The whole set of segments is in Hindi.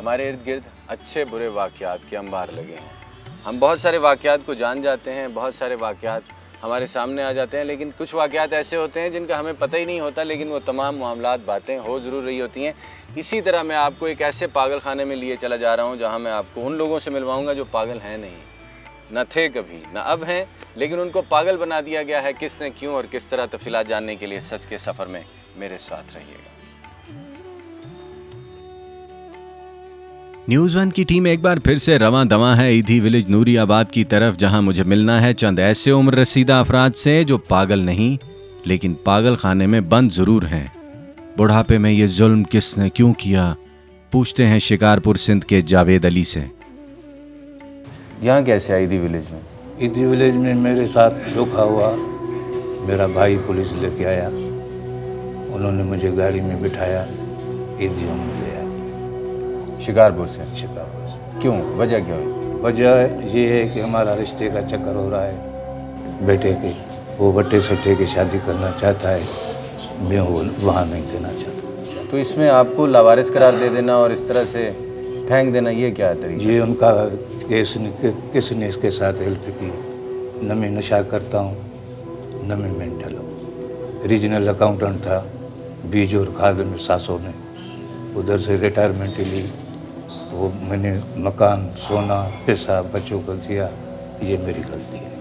हमारे इर्द गिर्द अच्छे बुरे वाक़यात के अंबार लगे हैं। हम बहुत सारे वाक़यात को जान जाते हैं, बहुत सारे वाक़यात हमारे सामने आ जाते हैं, लेकिन कुछ वाक़यात ऐसे होते हैं जिनका हमें पता ही नहीं होता, लेकिन वो तमाम मामलात बातें हो ज़रूर रही होती हैं। इसी तरह मैं आपको एक ऐसे पागल खाने में लिए चला जा रहा हूँ जहाँ मैं आपको उन लोगों से मिलवाऊँगा जो पागल हैं नहीं, न थे कभी, न अब हैं, लेकिन उनको पागल बना दिया गया है। किसने, क्यों और किस तरह तफसीलात जानने के लिए सच के सफ़र में मेरे साथ रहिएगा। न्यूज़ वन की टीम एक बार फिर से रवां दवां है ईदी विलेज नूरियाबाद की तरफ, जहां मुझे मिलना है चंद ऐसे उम्र रसीदा अफराद से जो पागल नहीं लेकिन पागल खाने में बंद ज़रूर हैं। बुढ़ापे में ये जुल्म किसने क्यों किया, पूछते हैं शिकारपुर सिंध के जावेद अली से। यहाँ कैसे आई ईदी विलेज में? ईदी विलेज में मेरे साथ धोखा हुआ। मेरा भाई पुलिस लेके आया, उन्होंने मुझे गाड़ी में बिठाया, ईदी होम में ले आया। शिकारपुर से? शिकारपुर से। क्यों, वजह क्या हुई? वजह ये है कि हमारा रिश्ते का चक्कर हो रहा है बेटे के, वो बट्टे सट्टे की शादी करना चाहता है, मैं वो वहाँ नहीं देना चाहता। तो इसमें आपको लावारिस करार दे देना और इस तरह से फेंक देना, ये क्या है तरीका? ये उनका किसने इसके साथ हेल्प की। न मैं नशा करता हूँ, न मैं मेंटल हूँ। रीजनल अकाउंटेंट था, बीज और खाद में सासों में, उधर से रिटायरमेंट ली। वो मैंने मकान, सोना, पैसा बच्चों को दिया, ये मेरी गलती है।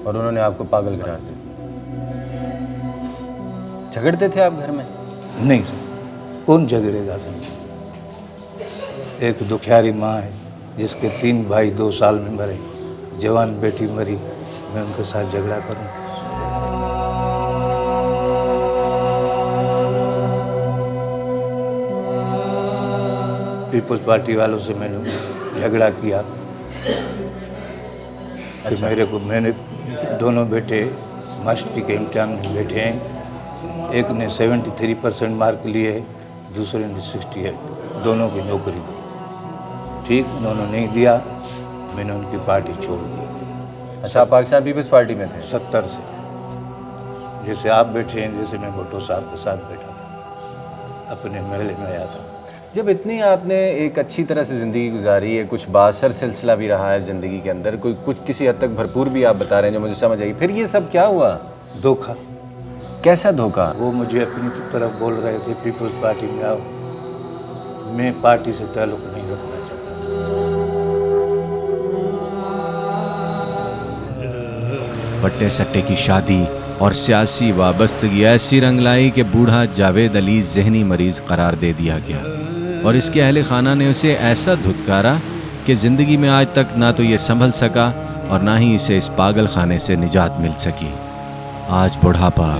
और उन्होंने आपको पागल करार दिया। झगड़ते थे आप घर में? नहीं सर, कौन झगड़ेगा सर। एक दुखियारी माँ है जिसके 3 भाई 2 साल में मरे, जवान बेटी मरी, मैं उनके साथ झगड़ा करूँ? पीपल्स पार्टी वालों से मैंने झगड़ा किया। अच्छा। मैंने दोनों बेटे मास्टरी के इम्तिहान में बैठे हैं। एक ने 73% मार्क लिए, दूसरे ने 68, दोनों की नौकरी दी। ठीक, उन्होंने नहीं दिया, मैंने उनकी पार्टी छोड़ दी। अच्छा, आप पाकिस्तान पीपल्स पार्टी में थे? 70 से। जैसे आप बैठे हैं, जैसे मैं भुट्टो साहब के साथ बैठा था, अपने महल में आया था। जब इतनी आपने एक अच्छी तरह से ज़िंदगी गुजारी है, कुछ बासर सिलसिला भी रहा है ज़िंदगी के अंदर, कुछ किसी हद तक भरपूर भी आप बता रहे हैं जो मुझे समझ आई, फिर ये सब क्या हुआ? धोखा। कैसा धोखा? वो मुझे अपनी तरफ बोल रहे थे पीपल्स पार्टी में आओ, मैं पार्टी से ताल्लुक़ नहीं रखना चाहता। बट्टे सट्टे की शादी और सियासी वाबस्तगी ऐसी रंग लाई कि बूढ़ा जावेद अली जहनी मरीज करार दे दिया गया, और इसके अहले खाना ने उसे ऐसा धुतकारा कि ज़िंदगी में आज तक ना तो ये संभल सका और ना ही इसे इस पागल खाने से निजात मिल सकी। आज बुढ़ापा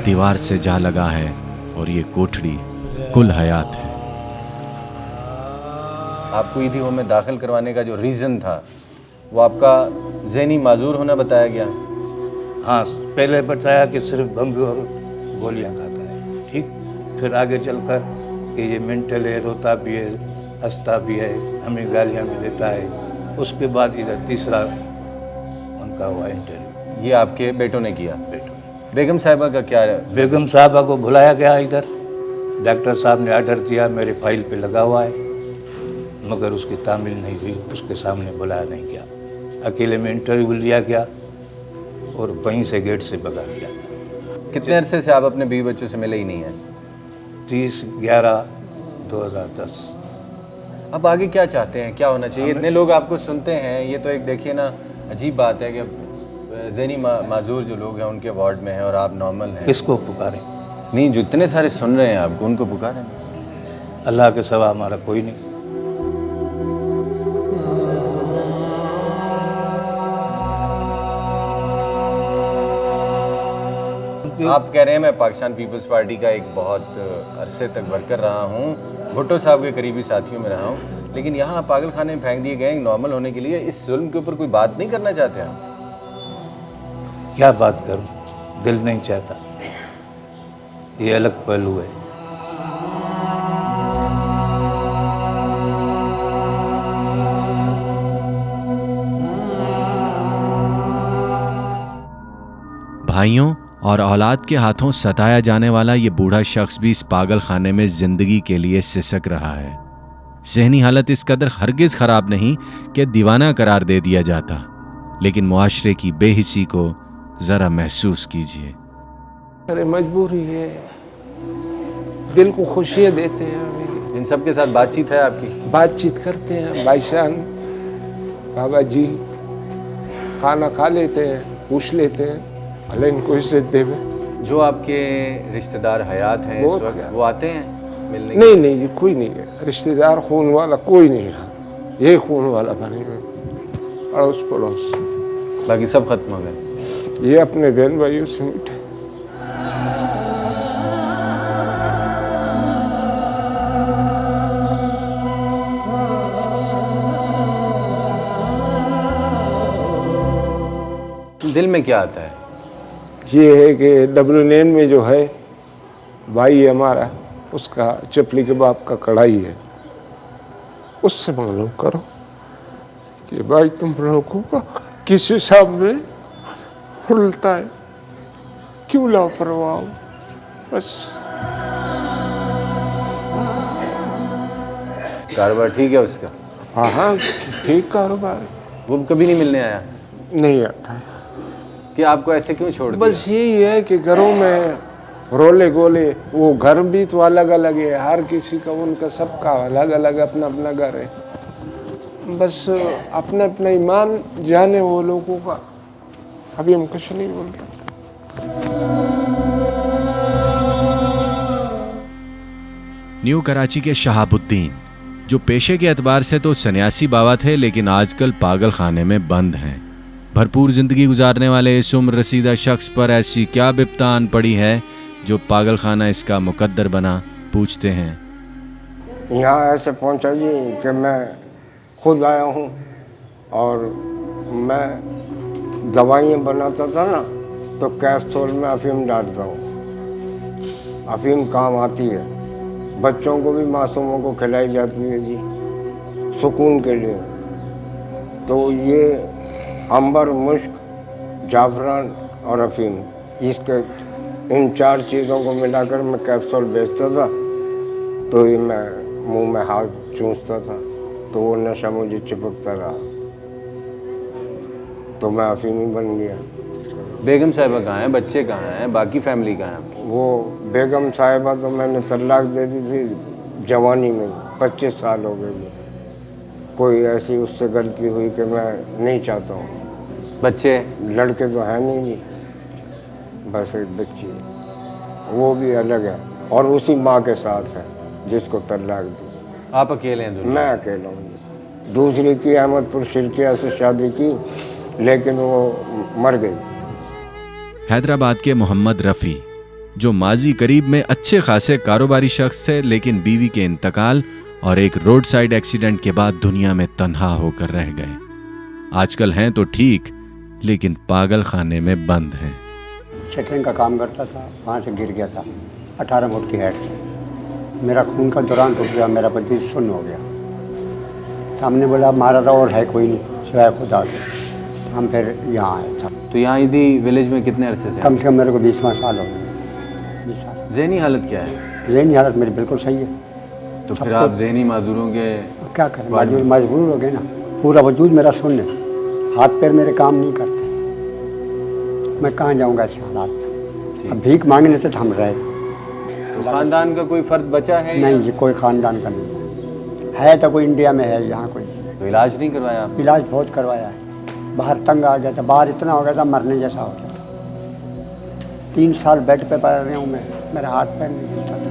दीवार से जा लगा है और ये कोठड़ी कुल हयात है। आपको ईदी होम में दाखिल करवाने का जो रीज़न था वो आपका ज़हनी माजूर होना बताया गया? हाँ, पहले बताया कि सिर्फ भंग और गोलियां खाता है, ठीक। फिर आगे चलकर कि ये मेंटल है, रोता भी है, हंसता भी है, हमें गालियां भी देता है। उसके बाद इधर तीसरा उनका हुआ इंटरव्यू। ये आपके बेटों ने किया? बेटो बेगम साहिबा का क्या? बेगम साहबा को बुलाया गया इधर, डॉक्टर साहब ने आर्डर दिया, मेरे फाइल पे लगा हुआ है, मगर उसकी तामील नहीं हुई, उसके सामने बुलाया नहीं गया। अकेले में इंटरव्यू लिया गया और वहीं से गेट से भगा दिया। कितने अरसे से आप अपने बीवी बच्चों से मिले ही नहीं हैं? 30/11/2010। अब आगे क्या चाहते हैं, क्या होना चाहिए? इतने लोग आपको सुनते हैं, ये तो एक देखिए ना अजीब बात है कि ज़हनी माजूर जो लोग हैं उनके वार्ड में हैं और आप नॉर्मल हैं। किसको पुकारें? नहीं, जो इतने सारे सुन रहे हैं आपको, उनको पुकारें। अल्लाह के सिवा हमारा कोई नहीं। आप कह रहे हैं मैं पाकिस्तान पीपल्स पार्टी का एक बहुत अरसे तक वर्कर रहा हूँ, भुट्टो साहब के करीबी साथियों में रहा हूँ, लेकिन यहाँ आप पागल खाने में फेंक दिए गए नॉर्मल होने के लिए। इस जुल्म के ऊपर कोई बात नहीं करना चाहते आप? क्या बात करूं, दिल नहीं चाहता, ये अलग पहलू है। भाइयों और औलाद के हाथों सताया जाने वाला ये बूढ़ा शख्स भी इस पागल खाने में जिंदगी के लिए सिसक रहा है। जहनी हालत इस कदर हरगिज खराब नहीं कि दीवाना करार दे दिया जाता, लेकिन मुआशरे की बेहिसी को जरा महसूस कीजिए। अरे मजबूरी है, दिल को खुशियाँ देते हैं। अभी इन सब के साथ बातचीत है आपकी? बातचीत करते हैं, भाईजान बाबा जी खाना खा लेते हैं, पूछ लेते हैं, भले इनको इज्जत देवे। जो आपके रिश्तेदार हयात हैं इस वक्त, वो आते हैं मिलने? नहीं नहीं जी, कोई नहीं है रिश्तेदार खून वाला, कोई नहीं है। ये खून वाला बने हुए अड़ोस पड़ोस, बाकी सब खत्म हो गए। ये अपने बहन भाइयों से मिटे। दिल में क्या आता है? ये है कि W9 में जो है भाई है हमारा, उसका चपली के बाप का कढ़ाई है, उससे मालूम करो कि भाई तुम लोगों का किस हिसाब में खुलता है, क्यों लापरवाह हो। बस कारोबार ठीक है उसका? हाँ हाँ ठीक कारोबार। वो कभी नहीं मिलने आया? नहीं आता है। कि आपको ऐसे क्यों छोड़ दिया? बस यही है कि घरों में रोले गोले, वो घर भी तो अलग अलग है, हर किसी का उनका सबका अलग अलग अपना अपना घर है। बस अपना अपना ईमान जाने वो लोगों का, अभी हम कुछ नहीं बोलते। न्यू कराची के शहाबुद्दीन, जो पेशे के एतबार से तो सन्यासी बाबा थे, लेकिन आजकल पागल खाने में बंद हैं। भरपूर जिंदगी गुजारने वाले इस उम्र रसीदा शख्स पर ऐसी क्या बिप्तान पड़ी है जो पागल खाना इसका मुकद्दर बना? पूछते हैं। यहाँ ऐसे पहुँचा जी कि मैं खुद आया हूँ और मैं दवाइयाँ बनाता था ना, तो कैप्सूल में अफीम डालता हूँ। अफीम काम आती है, बच्चों को भी मासूमों को खिलाई जाती है जी, सुकून के लिए। तो ये अंबर, मुश्क, जाफरान और अफीम, इसके इन 4 चीज़ों को मिलाकर मैं कैप्सूल बेचता था। तो ये मैं मुंह में हाथ चूसता था, तो वो नशा मुझे चिपकता रहा, तो मैं अफीमी बन गया। बेगम साहिबा कहाँ हैं, बच्चे कहाँ हैं, बाकी फैमिली कहाँ है? वो बेगम साहिबा तो मैंने तलाक दे दी थी जवानी में, 25 साल हो गए। कोई ऐसी उससे गलती हुई कि मैं नहीं चाहता हूँ। बच्चे? लड़के तो हैं नहीं जी, बस एक बच्ची है, वो भी अलग है और उसी माँ के साथ है जिसको तलाक दी। आप अकेले हैं? मैं अकेला हूँ। दूसरी की अहमदपुर शिरकिया से शादी की, लेकिन वो मर गई। हैदराबाद के मोहम्मद रफ़ी, जो माजी करीब में अच्छे खासे कारोबारी शख्स थे, लेकिन बीवी के इंतकाल और एक रोड साइड एक्सीडेंट के बाद दुनिया में तन्हा होकर रह गए। आजकल हैं तो ठीक, लेकिन पागल खाने में बंद हैं। शटरिंग का काम करता था, वहाँ से गिर गया था 18 फुट की हाइट से। मेरा खून का दौरान रुक गया, मेरा वजूद सुन्न हो गया। तो हमने बोला मारा था और है कोई नहीं सिवाय खुदा के। हम फिर यहाँ आए था। तो यहाँ इदी विलेज में कितने अरसे से? कम से कम मेरे को 20वां साल हो गया। 20 साल। ज़हनी हालत क्या है? ज़हनी हालत मेरी बिल्कुल सही है। तो फिर आप ज़हनी माजूरों के क्या करें, मजबूर हो गए ना। पूरा वजूद मेरा सुन्न है, हाथ पैर मेरे काम नहीं करते। मैं कहाँ जाऊँगा ऐसे हालात में? अब भीख मांगने से हम रहे। तो ख़ानदान का कोई फ़र्द बचा है? नहीं जी, कोई ख़ानदान का नहीं है। तो कोई इंडिया में है, यहाँ कोई। तो इलाज नहीं करवाया आप? इलाज बहुत करवाया है, बाहर तंग आ गया था, बाहर इतना हो गया था मरने जैसा हो गया था। 3 साल बेड पे पड़ रहा हूँ मैं, मेरा हाथ पैर नहीं हिलता था।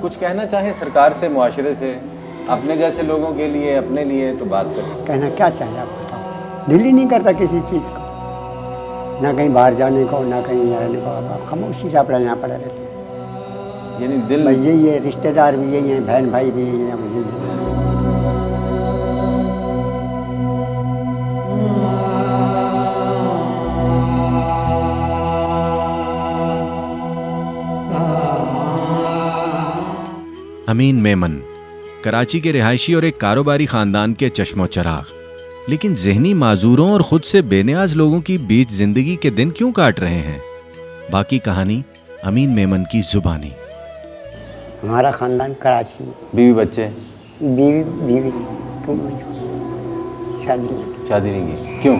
कुछ कहना चाहें सरकार से, मुआशरे से, अपने जैसे लोगों के लिए, अपने लिए तो बात कर। कहना क्या चाहिए आप बताओ? दिल ही नहीं करता किसी चीज़ का, ना कहीं बाहर जाने को, ना कहीं रहने को। खामोशी से अपना यहाँ पड़े रहते हैं। यानी दिल भाई यही है, रिश्तेदार भी यही हैं, बहन भाई भी यही हैं, मुझे अमीन मेमन, कराची के रिहायशी और एक कारोबारी खानदान के चश्मो चराग। लेकिन जहनी माजूरों और खुद से बेनियाज लोगों की बीच जिंदगी के दिन क्यों काट रहे हैं? बाकी कहानी अमीन मेमन की जुबानी। हमारा ख़ानदान कराची में। बीवी बच्चे? बीवी बीवी क्यों शादी नहीं की? क्यों?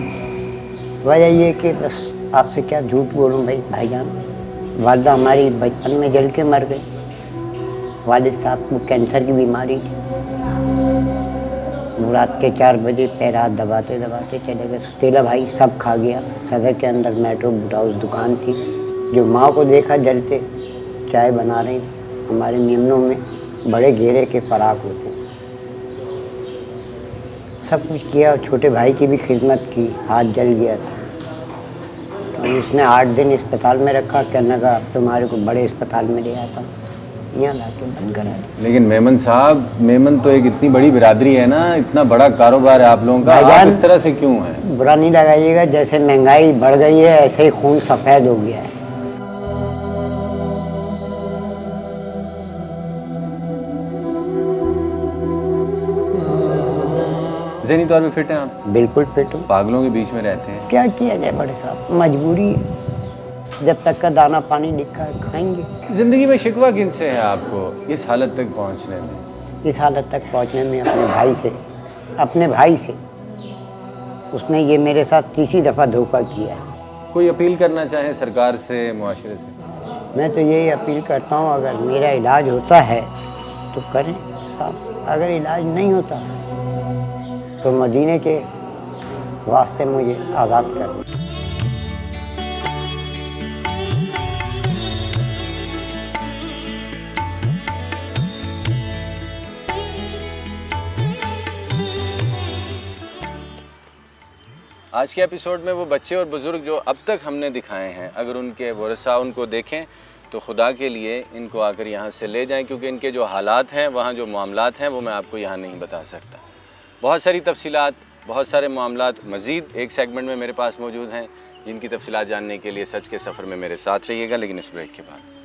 वजह ये कि बस आपसे क्या झूठ बोलूं भाईजान, वालिदा हमारी बचपन में जल के मर गई। वालिद साहब को कैंसर की बीमारी थी। वो रात के 4 बजे पैर हाथ दबाते दबाते चले गए। सुतेला भाई सब खा गया। सदर के अंदर मेट्रो हाउस दुकान थी, जो माँ को देखा जलते चाय बना रही थी। हमारे मेमनों में बड़े घेरे के फराक होते, सब कुछ किया। छोटे भाई की भी खिदमत की, हाथ जल गया था। और उसने 8 दिन अस्पताल में रखा। कहने का अब तुम्हारे को बड़े अस्पताल में ले आता हूँ, यहाँ ला के बंद करा दिया। लेकिन मेमन साहब, मेमन तो एक इतनी बड़ी बिरादरी है ना, इतना बड़ा कारोबार है आप लोगों का, आप इस तरह से क्यों हैं? बुरा नहीं लगाइएगा, जैसे महंगाई बढ़ गई है ऐसे ही खून सफ़ेद हो गया है। ज़हनी तौर पे फिट हैं आप? बिल्कुल फिट हूँ। पागलों के बीच में रहते हैं, क्या किया जाए बड़े साहब, मजबूरी है। जब तक का दाना पानी लिखा है खाएंगे। ज़िंदगी में शिकवा किनसे है आपको इस हालत तक पहुंचने में? इस हालत तक पहुंचने में अपने भाई से। उसने ये मेरे साथ तीसरी दफ़ा धोखा किया है। कोई अपील करना चाहें सरकार से, मुआशरे से? मैं तो यही अपील करता हूँ, अगर मेरा इलाज होता है तो करें साहब, अगर इलाज नहीं होता तो मदीने के वास्ते मुझे आज़ाद कर दें। आज के एपिसोड में वो बच्चे और बुज़ुर्ग जो अब तक हमने दिखाए हैं, अगर उनके वरसा उनको देखें तो खुदा के लिए इनको आकर यहाँ से ले जाएं, क्योंकि इनके जो हालात हैं, वहाँ जो मामलात हैं, वो मैं आपको यहाँ नहीं बता सकता। बहुत सारी तफसीलात, बहुत सारे मामलात मज़ीद एक सेगमेंट में मेरे पास मौजूद हैं, जिनकी तफसीलात जानने के लिए सच के सफ़र में मेरे साथ रहिएगा, लेकिन इस ब्रेक के बाद।